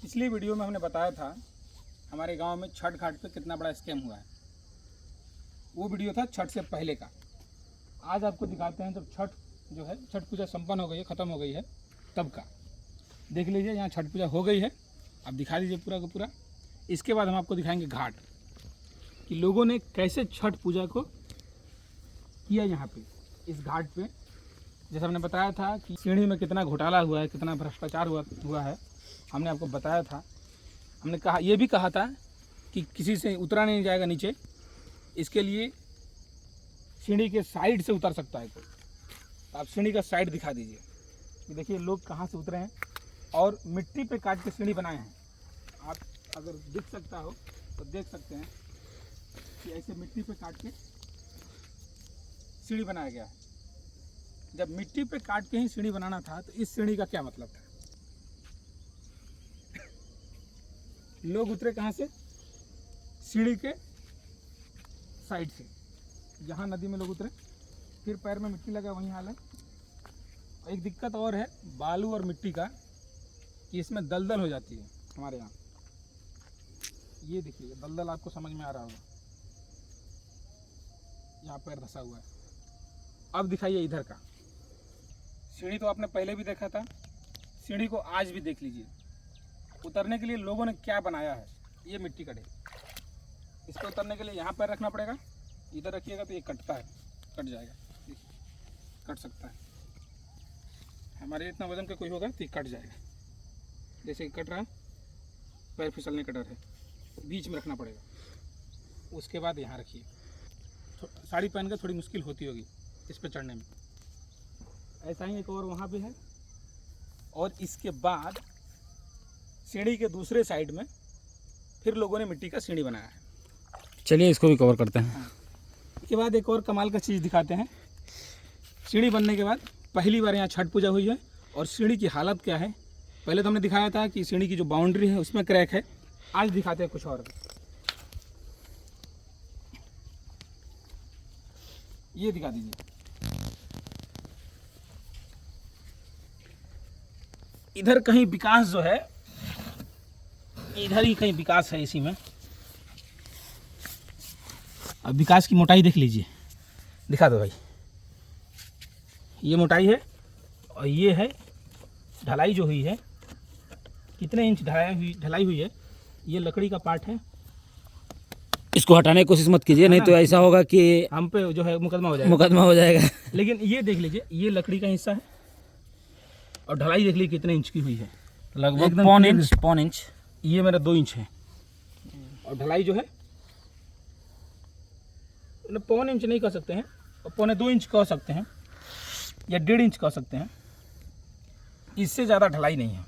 पिछली वीडियो में हमने बताया था हमारे गांव में छठ घाट पे कितना बड़ा स्कैम हुआ है। वो वीडियो था छठ से पहले का। आज आपको दिखाते हैं जब छठ जो है छठ पूजा संपन्न हो गई है, ख़त्म हो गई है, तब का। देख लीजिए, यहाँ छठ पूजा हो गई है। अब दिखा दीजिए पूरा का पूरा। इसके बाद हम आपको दिखाएंगे घाट कि लोगों ने कैसे छठ पूजा को किया यहाँ पे, इस घाट पे। जैसे हमने बताया था कि सीढ़ी में कितना घोटाला हुआ है, कितना भ्रष्टाचार हुआ है, हमने आपको बताया था। हमने कहा, ये भी कहा था कि किसी से उतरा नहीं जाएगा नीचे, इसके लिए सीढ़ी के साइड से उतर सकता है कोई। तो आप सीढ़ी का साइड दिखा दीजिए कि देखिए लोग कहाँ से उतरे हैं, और मिट्टी पे काट के सीढ़ी बनाए हैं। आप अगर दिख सकता हो तो देख सकते हैं कि ऐसे मिट्टी पे काट के सीढ़ी बनाया गया है। जब मिट्टी पे काट के ही सीढ़ी बनाना था तो इस सीढ़ी का क्या मतलब था? लोग उतरे कहाँ से? सीढ़ी के साइड से। जहाँ नदी में लोग उतरे, फिर पैर में मिट्टी लगा, वहीं हाल है। एक दिक्कत और है बालू और मिट्टी का, कि इसमें दलदल हो जाती है हमारे यहाँ। ये देखिए दलदल, आपको समझ में आ रहा होगा, यहाँ पैर धंसा हुआ है। अब दिखाइए इधर का। सीढ़ी तो आपने पहले भी देखा था, सीढ़ी को आज भी देख लीजिए। उतरने के लिए लोगों ने क्या बनाया है, ये मिट्टी का ढेर। इस पर उतरने के लिए यहाँ पैर रखना पड़ेगा। इधर रखिएगा तो ये कटता है, कट जाएगा, कट सकता है। हमारे इतना वजन का कोई होगा तो ये कट जाएगा। जैसे कट रहा है, पैर फिसलने का डर है, बीच में रखना पड़ेगा। उसके बाद यहाँ रखिए। साड़ी पहन कर थोड़ी मुश्किल होती होगी इस पर चढ़ने में। ऐसा ही एक और वहाँ पे है। और इसके बाद सीढ़ी के दूसरे साइड में फिर लोगों ने मिट्टी का सीढ़ी बनाया है। चलिए इसको भी कवर करते हैं। हाँ। इसके बाद एक और कमाल का चीज़ दिखाते हैं। सीढ़ी बनने के बाद पहली बार यहाँ छठ पूजा हुई है, और सीढ़ी की हालत क्या है। पहले तो हमने दिखाया था कि सीढ़ी की जो बाउंड्री है उसमें क्रैक है। आज दिखाते हैं कुछ और। ये दिखा दीजिए। इधर कहीं विकास जो है, इधर ही कहीं विकास है इसी में। अब विकास की मोटाई देख लीजिए, दिखा दो भाई। ये मोटाई है, और ये है ढलाई जो हुई है। कितने इंच ढलाई हुई है, ये लकड़ी का पार्ट है। इसको हटाने की कोशिश मत कीजिए, नहीं तो ऐसा होगा कि हम पे जो है मुकदमा हो जाएगा। लेकिन ये देख लीजिए, ये लकड़ी का हिस्सा है, और ढलाई देख लीजिए कितने इंच की हुई है। लगभग पौन इंच। ये मेरा 2 इंच है, और ढलाई जो है पौन इंच नहीं कह सकते हैं, और 1.25 इंच कह सकते हैं, या 1.5 इंच कह सकते हैं। इससे ज़्यादा ढलाई नहीं है।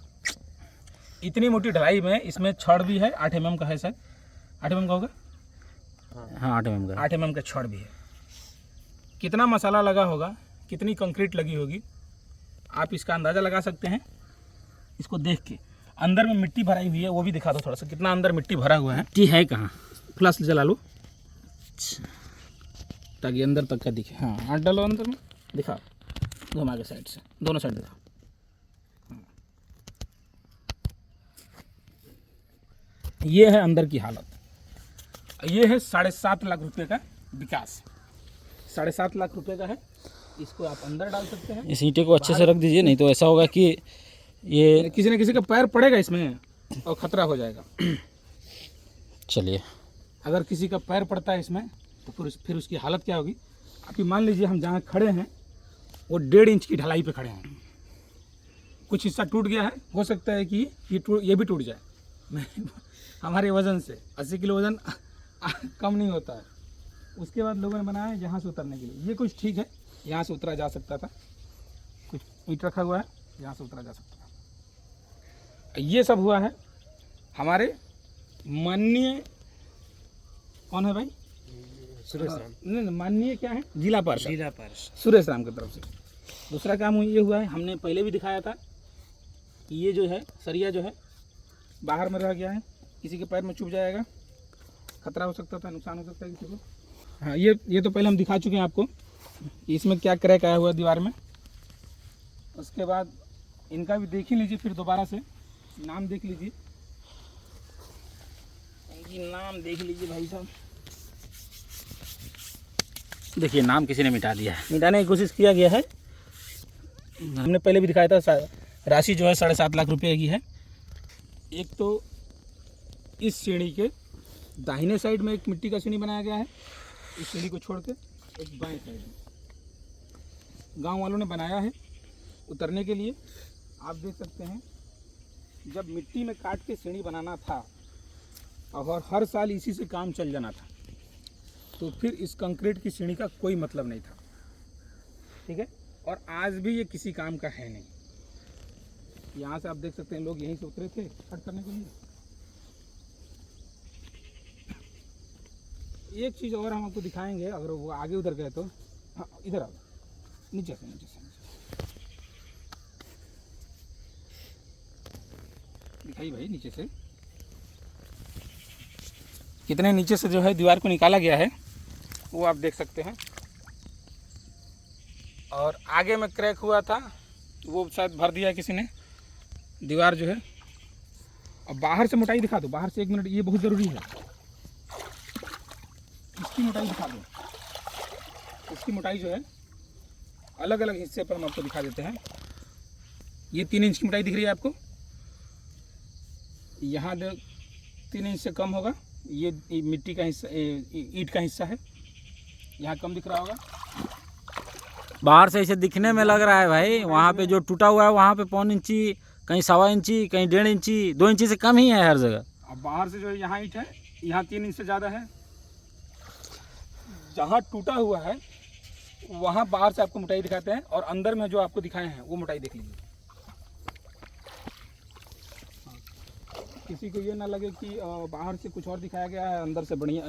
इतनी मोटी ढलाई में इसमें छड़ भी है, 8 mm का है शायद। 8 mm का होगा, हाँ 8 mm का। 8 mm का छड़ भी है। कितना मसाला लगा होगा, कितनी कंक्रीट लगी होगी, आप इसका अंदाज़ा लगा सकते हैं इसको देख के। अंदर में मिट्टी भराई हुई है, वो भी दिखा दो थोड़ा सा, कितना अंदर मिट्टी भरा हुआ है। मिट्टी है कहाँ? फ्लैश जला लो ताकि अंदर तक का दिखे। हाँ, हाथ डालो अंदर में, दिखाओ घुमा के साइड से, दोनों साइड दिखाओ। ये है अंदर की हालत। ये है 7.5 लाख रुपए का विकास। 7.5 लाख रुपए का है। इसको आप अंदर डाल सकते हैं। इस ईंटे को अच्छे से रख दीजिए, नहीं तो ऐसा होगा कि ये किसी न किसी का पैर पड़ेगा इसमें और खतरा हो जाएगा। चलिए, अगर किसी का पैर पड़ता है इसमें तो फिर उसकी हालत क्या होगी। अभी मान लीजिए हम जहाँ खड़े हैं वो 1.5 इंच की ढलाई पे खड़े हैं। कुछ हिस्सा टूट गया है, हो सकता है कि ये भी टूट जाए। हमारे वज़न से 80 किलो वज़न कम नहीं होता है। उसके बाद लोगों ने बनाया है यहाँ से उतरने के लिए। ये कुछ ठीक है, यहाँ से उतरा जा सकता था। कुछ ईंट रखा हुआ है, यहाँ से उतरा जा सकता था। ये सब हुआ है हमारे माननीय, कौन है भाई? सुरेश राम। नहीं, माननीय क्या है? जिला पार्षद सुरेश राम की तरफ से। दूसरा काम ये हुआ है, हमने पहले भी दिखाया था कि ये जो है सरिया जो है बाहर में रह गया है, किसी के पैर में चुभ जाएगा, खतरा हो सकता था, नुकसान हो सकता है किसी को। हाँ, ये तो पहले हम दिखा चुके हैं आपको कि इसमें क्या क्रैक आया हुआ है दीवार में। उसके बाद इनका भी देख ही लीजिए, फिर दोबारा से नाम देख लीजिए। इनकी नाम देख लीजिए भाई साहब। देखिए नाम किसी ने मिटा दिया है। मिटाने की कोशिश किया गया है। हमने पहले भी दिखाया था। राशि जो है 7.5 लाख रुपए की है। एक तो इस सीढ़ी के दाहिने साइड में एक मिट्टी का सीढ़ी बनाया गया है, इस सीढ़ी को छोड़ के एक बाएं साइड में गांव वालों ने बनाया है उतरने के लिए। आप देख सकते हैं, जब मिट्टी में काट के सीढ़ी बनाना था और हर साल इसी से काम चल जाना था, तो फिर इस कंक्रीट की सीढ़ी का कोई मतलब नहीं था। ठीक है, और आज भी ये किसी काम का है नहीं। यहाँ से आप देख सकते हैं लोग यहीं से उतरे थे छठ करने के लिए। एक चीज़ और हम आपको दिखाएंगे, अगर वो आगे उधर गए तो। हाँ, इधर आओ, नीचे से दिखाइए भाई, नीचे से कितने नीचे से जो है दीवार को निकाला गया है वो आप देख सकते हैं। और आगे में क्रैक हुआ था, वो शायद भर दिया किसी ने दीवार जो है। अब बाहर से मोटाई दिखा दो, बाहर से 1 मिनट, ये बहुत ज़रूरी है। इसकी मोटाई दिखा दो। इसकी मोटाई जो है अलग अलग हिस्से पर हम आपको दिखा देते हैं। ये 3 इंच की मोटाई दिख रही है आपको, यहाँ 3 इंच से कम होगा। ये मिट्टी का हिस्सा, ईंट का हिस्सा है, यहाँ कम दिख रहा होगा। बाहर से ऐसे दिखने में लग रहा है भाई, वहाँ पे जो टूटा हुआ है वहाँ पे 1.25 इंची, कहीं 1.25 इंची, कहीं 1.5 इंची, 2 इंची से कम ही है हर जगह। अब बाहर से जो है यहाँ ईंट है, यहाँ 3 इंच से ज़्यादा है। जहाँ टूटा हुआ है वहाँ बाहर से आपको मोटाई दिखाते हैं, और अंदर में जो आपको दिखाए हैं वो मोटाई देख लीजिए। किसी को ये ना लगे कि बाहर से कुछ और दिखाया गया है, अंदर से बढ़िया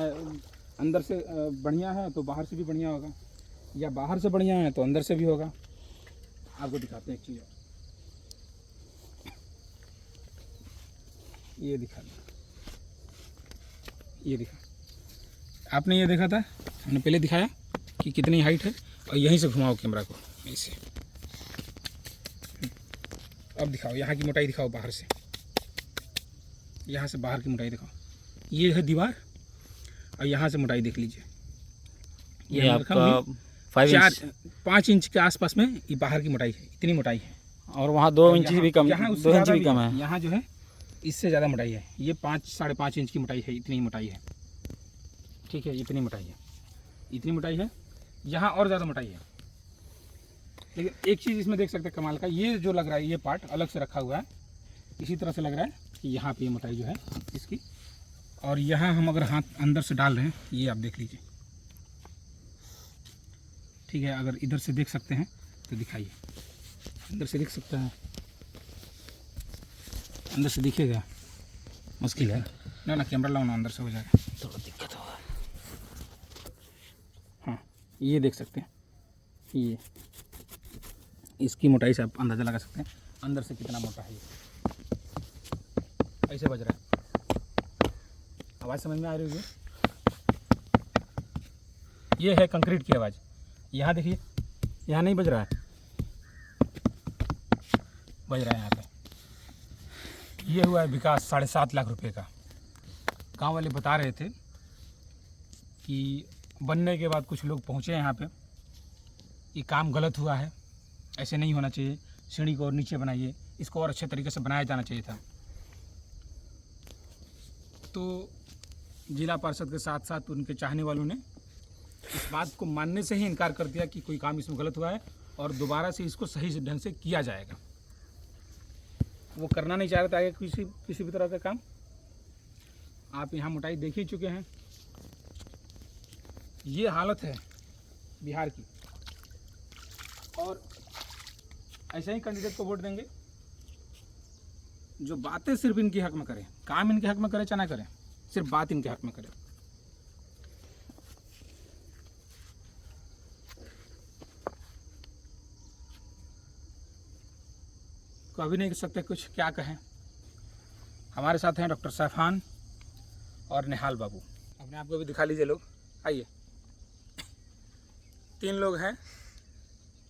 है तो बाहर से भी बढ़िया होगा, या बाहर से बढ़िया है तो अंदर से भी होगा। आपको दिखाते हैं एक चीज़ और, ये दिखा दो, ये दिखा। आपने ये देखा था, हमने पहले दिखाया कि कितनी हाइट है, और यहीं से घुमाओ कैमरा को ऐसे। अब दिखाओ यहाँ की मोटाई दिखाओ, बाहर से, यहाँ से बाहर की मोटाई दिखाओ। ये है दीवार, और यहाँ से मोटाई देख लीजिए। ये आपका 5 इंच के आसपास में ये बाहर की मोटाई है, इतनी मोटाई है। और वहाँ 2 इंची भी कम, 2 इंच भी कम है। यहाँ जो है इससे ज़्यादा मोटाई है, ये 5-5.5 इंच की मोटाई है, इतनी मोटाई है। ठीक है, इतनी मोटाई है, इतनी मोटाई है। यहाँ और ज़्यादा मोटाई है। लेकिन एक चीज़ इसमें देख सकते हैं कमाल का, ये जो लग रहा है ये पार्ट अलग से रखा हुआ है, इसी तरह से लग रहा है कि यहाँ पे ये मोटाई जो है इसकी। और यहाँ हम अगर हाथ अंदर से डाल रहे हैं, ये आप देख लीजिए। ठीक है, अगर इधर से देख सकते हैं तो दिखाइए, अंदर से दिख सकता है, अंदर से दिखेगा, मुश्किल है ना कैमरा लाओ ना, अंदर से हो जाएगा, थोड़ा दिक्कत होगा। हाँ, ये देख सकते हैं, ये इसकी मोटाई से आप अंदाज़ा लगा सकते हैं अंदर से कितना मोटा है। ये ऐसे बज रहा है, आवाज़ समझ में आ रही है? ये है कंक्रीट की आवाज़। यहाँ देखिए, यहाँ नहीं बज रहा है, बज रहा है यहाँ पे। ये हुआ है विकास 7.5 लाख रुपए का। गांव वाले बता रहे थे कि बनने के बाद कुछ लोग पहुँचे यहाँ पे, ये काम गलत हुआ है, ऐसे नहीं होना चाहिए, सीढ़ी को और नीचे बनाइए, इसको और अच्छे तरीके से बनाया जाना चाहिए था। तो जिला पार्षद के साथ साथ उनके चाहने वालों ने इस बात को मानने से ही इनकार कर दिया कि कोई काम इसमें गलत हुआ है, और दोबारा से इसको सही ढंग से किया जाएगा। वो करना नहीं चाह रहे थे आगे किसी भी तरह का काम। आप यहाँ मोटाई देख ही चुके हैं, ये हालत है बिहार की। और ऐसे ही कैंडिडेट को वोट देंगे जो बातें सिर्फ इनके हक में करें, काम इनके हक में करें चाहे ना करें, सिर्फ बात इनके हक में करें। को अभी नहीं कर सकते कुछ, क्या कहें। हमारे साथ हैं डॉक्टर सैफान और निहाल बाबू। अपने आप को भी दिखा लीजिए लोग, आइए। 3 लोग हैं,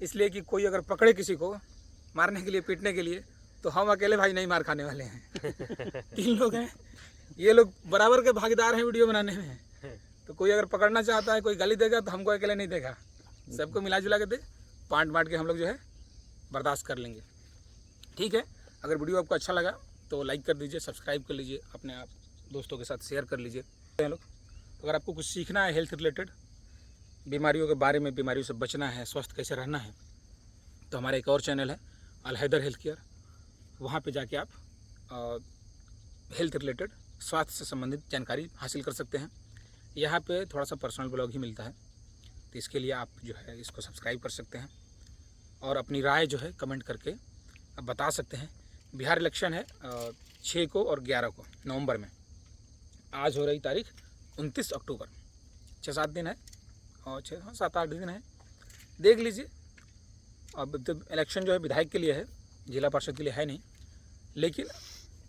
इसलिए कि कोई अगर पकड़े किसी को मारने के लिए, पीटने के लिए, तो हम अकेले भाई नहीं मार खाने वाले हैं। 3 लोग हैं, ये लोग बराबर के भागीदार हैं वीडियो बनाने में। तो कोई अगर पकड़ना चाहता है, कोई गाली देगा तो हमको अकेले नहीं देगा, सबको मिला जुला के दे, बांट के हम लोग जो है बर्दाश्त कर लेंगे। ठीक है, अगर वीडियो आपको अच्छा लगा तो लाइक कर दीजिए, सब्सक्राइब कर लीजिए, अपने आप दोस्तों के साथ शेयर कर लीजिए। लोग अगर आपको कुछ सीखना है हेल्थ रिलेटेड, बीमारियों के बारे में, बीमारियों से बचना है, स्वस्थ कैसे रहना है, तो हमारा एक और चैनल है अल हैदर हेल्थ केयर, वहाँ पे जाके आप हेल्थ रिलेटेड, स्वास्थ्य से संबंधित जानकारी हासिल कर सकते हैं। यहाँ पे थोड़ा सा पर्सनल ब्लॉग ही मिलता है, तो इसके लिए आप जो है इसको सब्सक्राइब कर सकते हैं और अपनी राय जो है कमेंट करके आप बता सकते हैं। बिहार इलेक्शन है 6 को और 11 को नवंबर में। आज हो रही तारीख 29 अक्टूबर, 6-7 दिन है और 7-8 दिन है, देख लीजिए। अब तो इलेक्शन जो है विधायक के लिए है, जिला परिषद के लिए है नहीं, लेकिन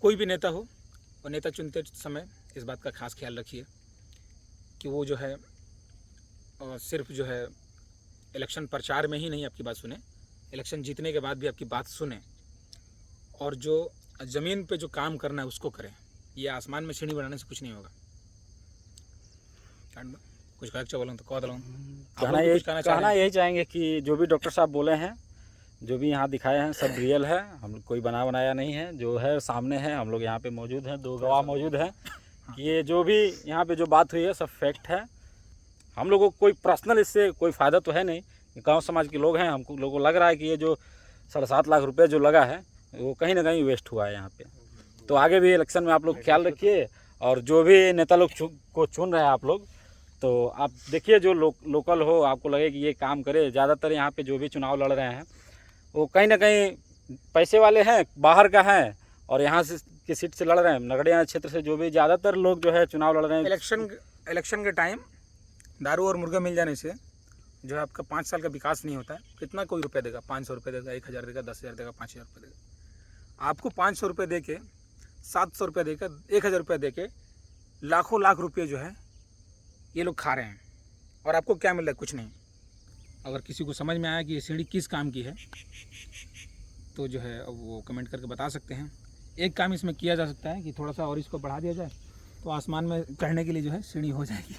कोई भी नेता हो और नेता चुनते समय इस बात का खास ख्याल रखिए कि वो जो है सिर्फ जो है इलेक्शन प्रचार में ही नहीं आपकी बात सुने, इलेक्शन जीतने के बाद भी आपकी बात सुने और जो ज़मीन पे जो काम करना है उसको करें। ये आसमान में सीढ़ी बनाने से कुछ नहीं होगा। कुछ कह बोलूँ तो कह दूँ, कहना यही चाहेंगे कि जो भी डॉक्टर साहब बोले हैं, जो भी यहाँ दिखाए हैं, सब रियल है, हम कोई बनाया नहीं है, जो है सामने है। हम लोग यहाँ पे मौजूद हैं, 2 गवाह मौजूद हैं। ये जो भी यहाँ पे जो बात हुई है सब फैक्ट है। हम लोगों को कोई पर्सनल इससे कोई फ़ायदा तो है नहीं, गांव समाज के लोग हैं। हमको लोगों को लग रहा है कि ये जो 7.5 लाख रुपए जो लगा है वो कहीं ना कहीं वेस्ट हुआ है यहाँ पे। तो आगे भी इलेक्शन में आप लोग ख्याल रखिए और जो भी नेता लोग को चुन रहे हैं आप लोग, तो आप देखिए जो लोकल हो, आपको लगे कि ये काम करे। ज़्यादातर यहाँ पे जो भी चुनाव लड़ रहे हैं वो कहीं ना कहीं पैसे वाले हैं, बाहर का है और यहाँ से की सीट से लड़ रहे हैं। नगड़िया क्षेत्र से जो भी ज़्यादातर लोग जो है चुनाव लड़ रहे हैं। इलेक्शन के टाइम दारू और मुर्गा मिल जाने से जो है आपका 5 साल का विकास नहीं होता है। कितना कोई रुपये देगा? 500 रुपये देगा, 1000 देगा, 10,000 देगा, 5,000 रुपये देगा। आपको 500 रुपये दे के, 700 रुपये दे के, 1000 रुपये दे के लाखों लाख रुपये जो है ये लोग खा रहे हैं और आपको क्या मिल रहा है? कुछ नहीं। अगर किसी को समझ में आया कि ये सीढ़ी किस काम की है तो जो है वो कमेंट करके बता सकते हैं। एक काम इसमें किया जा सकता है कि थोड़ा सा और इसको बढ़ा दिया जाए तो आसमान में चढ़ने के लिए जो है सीढ़ी हो जाएगी।